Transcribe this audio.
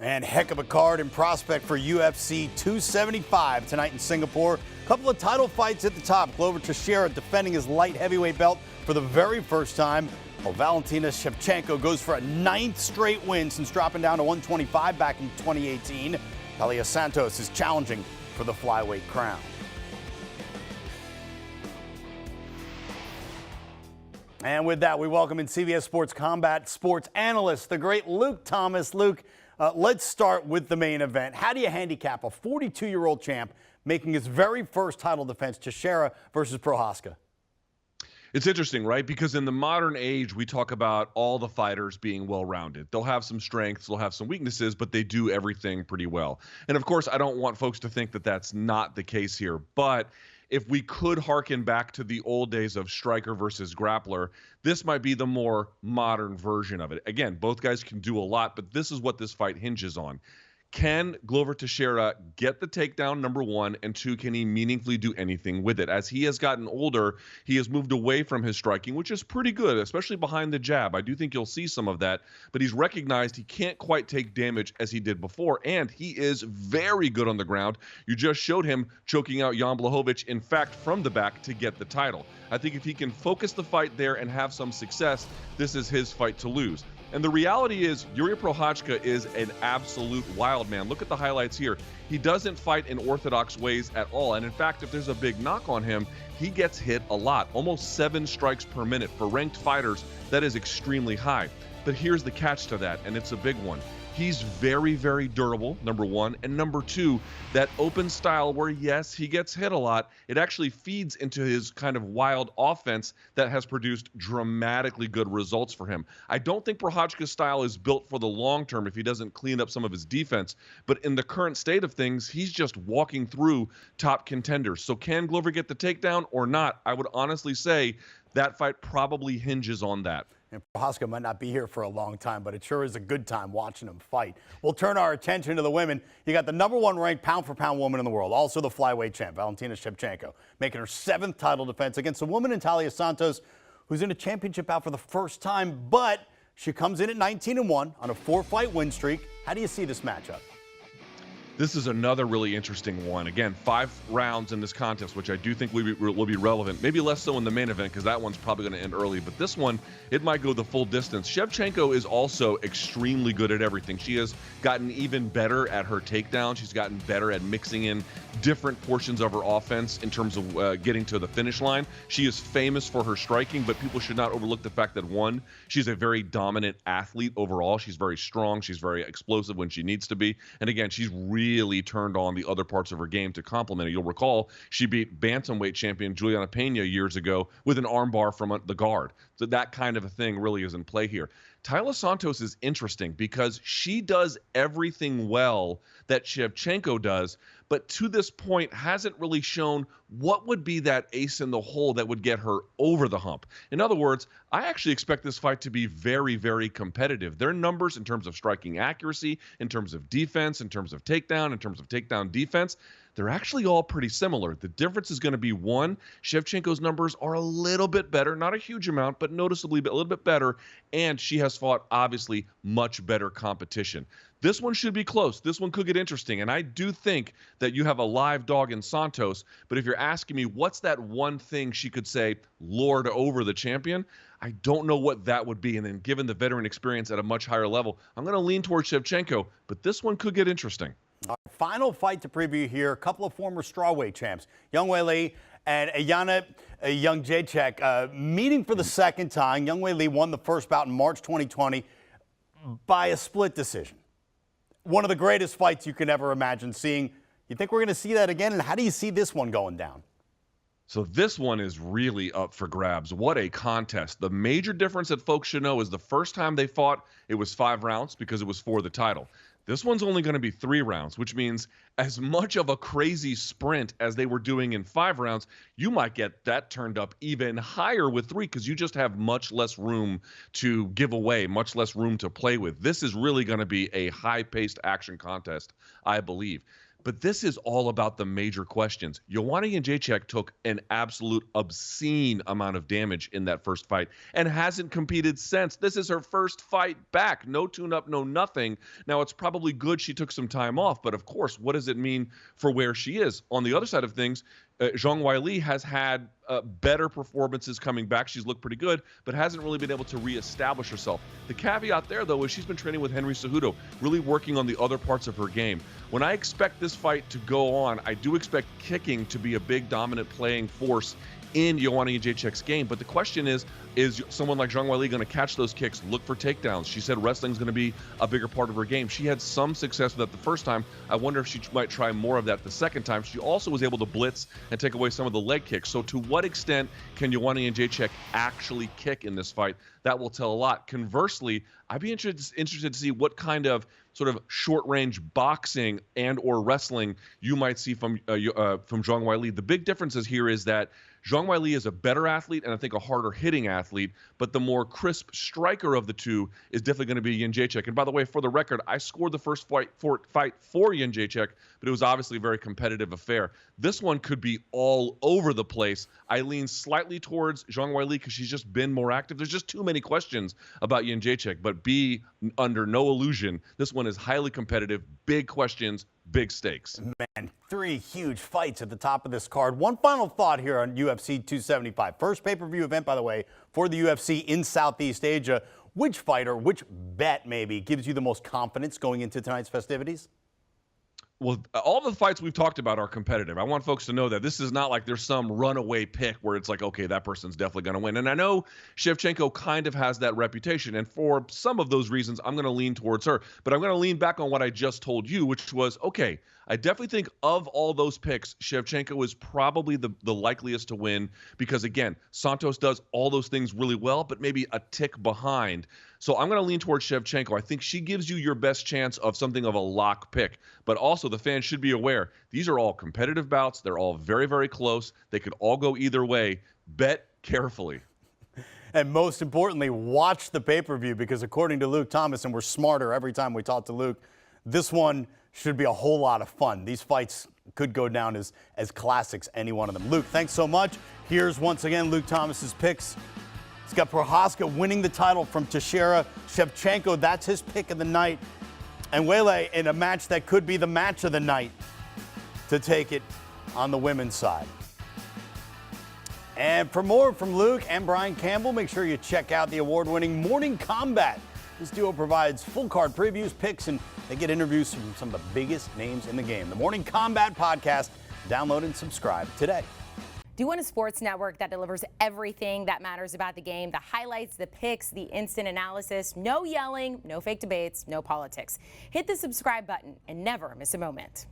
And heck of a card and prospect for UFC 275 tonight in Singapore. Couple of title fights at the top. Glover Teixeira defending his light heavyweight belt for the very first time. While Valentina Shevchenko goes for a 9th straight win since dropping down to 125 back in 2018. Santos is challenging for the flyweight crown. And with that, we welcome in CBS Sports combat sports analyst, the great Luke Thomas. Luke, let's start with the main event. How do you handicap a 42-year-old champ making his very first title defense, Teixeira versus Prochazka? It's interesting, right? Because in the modern age, we talk about all the fighters being well-rounded. They'll have some strengths, they'll have some weaknesses, but they do everything pretty well. And of course, I don't want folks to think that that's not the case here. But if we could hearken back to the old days of striker versus grappler, this might be the more modern version of it. Again, both guys can do a lot, but this is what this fight hinges on. Can Glover Teixeira get the takedown, number one, and two, can he meaningfully do anything with it? As he has gotten older, he has moved away from his striking, which is pretty good, especially behind the jab. I do think you'll see some of that, but he's recognized he can't quite take damage as he did before, and he is very good on the ground. You just showed him choking out Jan Blachowicz, in fact, from the back to get the title. I think if he can focus the fight there and have some success, this is his fight to lose. And the reality is, Jiri Prochazka is an absolute wild man. Look at the highlights here. He doesn't fight in orthodox ways at all. And in fact, if there's a big knock on him, he gets hit a lot. Almost 7 strikes per minute. For ranked fighters, that is extremely high. But here's the catch to that, and it's a big one. He's very, very durable, number one. And number two, that open style where, yes, he gets hit a lot, it actually feeds into his kind of wild offense that has produced dramatically good results for him. I don't think Prochazka's style is built for the long term if he doesn't clean up some of his defense. But in the current state of things, he's just walking through top contenders. So can Glover get the takedown or not? I would honestly say that fight probably hinges on that. And Prochazka might not be here for a long time, but it sure is a good time watching him fight. We'll turn our attention to the women. You got the number 1 ranked pound-for-pound woman in the world, also the flyweight champ, Valentina Shevchenko, making her 7th title defense against a woman in Santos who's in a championship bout for the first time, but she comes in at 19-1 on a 4-fight win streak. How do you see this matchup? This is another really interesting one. Again, 5 rounds in this contest, which I do think will be relevant. Maybe less so in the main event because that one's probably going to end early. But this one, it might go the full distance. Shevchenko is also extremely good at everything. She has gotten even better at her takedown. She's gotten better at mixing in different portions of her offense in terms of getting to the finish line. She is famous for her striking, but people should not overlook the fact that, one, she's a very dominant athlete overall. She's very strong. She's very explosive when she needs to be. And again, she's really turned on the other parts of her game to complement it. You'll recall she beat bantamweight champion Juliana Pena years ago with an armbar from the guard. So that kind of a thing really is in play here. Taila Santos is interesting because she does everything well that Shevchenko does, but to this point hasn't really shown what would be that ace in the hole that would get her over the hump. In other words, I actually expect this fight to be very, very competitive. Their numbers in terms of striking accuracy, in terms of defense, in terms of takedown defense, they're actually all pretty similar. The difference is going to be, one, Shevchenko's numbers are a little bit better, not a huge amount, but noticeably a little bit better, and she has fought, obviously, much better competition. This one should be close. This one could get interesting, and I do think that you have a live dog in Santos, but if you're asking me what's that one thing she could say lord over the champion, I don't know what that would be, and then given the veteran experience at a much higher level, I'm going to lean towards Shevchenko, but this one could get interesting. Our final fight to preview here, a couple of former strawweight champs, Young Wei Li and Yana Jędrzejczyk, meeting for the second time. Young Wei Li won the first bout in March 2020 by a split decision. One of the greatest fights you can ever imagine seeing. You think we're going to see that again? And how do you see this one going down? So this one is really up for grabs. What a contest. The major difference that folks should know is the first time they fought, it was 5 rounds because it was for the title. This one's only going to be 3 rounds, which means as much of a crazy sprint as they were doing in 5 rounds, you might get that turned up even higher with 3 because you just have much less room to give away, much less room to play with. This is really going to be a high-paced action contest, I believe. But this is all about the major questions. Joanna Jędrzejczyk took an absolute obscene amount of damage in that first fight and hasn't competed since. This is her first fight back. No tune-up, no nothing. Now, it's probably good she took some time off, but of course, what does it mean for where she is? On the other side of things, Zhang Weili has had better performances coming back. She's looked pretty good, but hasn't really been able to reestablish herself. The caveat there, though, is she's been training with Henry Cejudo, really working on the other parts of her game. When I expect this fight to go on, I do expect kicking to be a big dominant playing force in Joanna Jędrzejczyk's game. But the question is someone like Zhang Weili going to catch those kicks, look for takedowns? She said wrestling's going to be a bigger part of her game. She had some success with that the first time. I wonder if she might try more of that the second time. She also was able to blitz and take away some of the leg kicks. So to what extent can Joanna Jędrzejczyk actually kick in this fight? That will tell a lot. Conversely, I'd be interested to see what kind of sort of short-range boxing and or wrestling you might see from Zhang Weili. The big differences here is that Zhang Weili is a better athlete and I think a harder hitting athlete, but the more crisp striker of the two is definitely going to be Jędrzejczyk. And by the way, for the record, I scored the first fight for Jędrzejczyk, but it was obviously a very competitive affair. This one could be all over the place. I lean slightly towards Zhang Weili because she's just been more active. There's just too many questions about Jędrzejczyk, but be under no illusion, this one is highly competitive, big questions, big stakes. Man, 3 huge fights at the top of this card. One final thought here on UFC 275. First pay-per-view event, by the way, for the UFC in Southeast Asia. Which fighter, which bet maybe, gives you the most confidence going into tonight's festivities? Well, all the fights we've talked about are competitive. I want folks to know that this is not like there's some runaway pick where it's like, okay, that person's definitely going to win. And I know Shevchenko kind of has that reputation. And for some of those reasons, I'm going to lean towards her. But I'm going to lean back on what I just told you, which was, okay, I definitely think of all those picks, Shevchenko is probably the likeliest to win because, again, Santos does all those things really well, but maybe a tick behind. So I'm going to lean towards Shevchenko. I think she gives you your best chance of something of a lock pick. But also the fans should be aware, these are all competitive bouts. They're all very, very close. They could all go either way. Bet carefully. And most importantly, watch the pay-per-view because according to Luke Thomas, and we're smarter every time we talk to Luke, this one should be a whole lot of fun. These fights could go down as classics, any one of them. Luke, thanks so much. Here's once again Luke Thomas's picks. He's got Prochazka winning the title from Teixeira. Shevchenko, that's his pick of the night. And Weili in a match that could be the match of the night to take it on the women's side. And for more from Luke and Brian Campbell, make sure you check out the award-winning Morning Combat. This duo provides full card previews, picks, and they get interviews from some of the biggest names in the game. The Morning Combat Podcast. Download and subscribe today. Do you want a sports network that delivers everything that matters about the game? The highlights, the picks, the instant analysis, no yelling, no fake debates, no politics. Hit the subscribe button and never miss a moment.